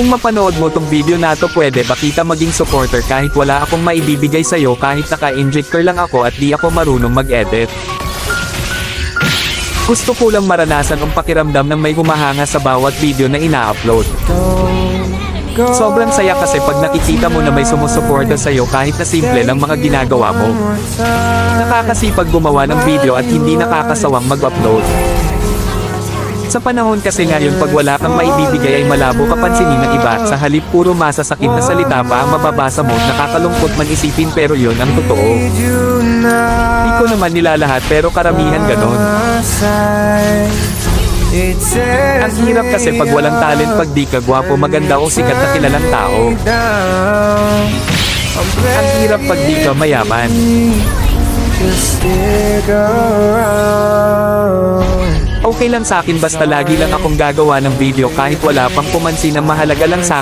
Kung mapanood mo tong video na to, pwede ba kita maging supporter kahit wala akong maibibigay sa'yo, kahit naka-injector lang ako at di ako marunong mag-edit. Gusto ko lang maranasan ang pakiramdam ng may humahanga sa bawat video na ina-upload. Sobrang saya kasi pag nakikita mo na may sumusuporta sa'yo kahit na simple lang mga ginagawa mo. Nakakasipag gumawa ng video at hindi nakakasawang mag-upload. Sa panahon kasi ngayon, pag wala kang maibibigay ay malabo ka pansinin ng iba. Sa halip puro masasakit na salita pa ang mababasa mo, nakakalungkot man isipin pero yon ang totoo. Di ko naman nilalahat pero karamihan ganon. Ang hirap kasi pag walang talent, pag di ka gwapo, maganda o sikat na kilalang tao. Ang hirap pag di ka mayaman. Okay lang sa akin basta lagi lang akong gagawa ng video kahit wala pang pumansin, ang mahalaga lang sa akin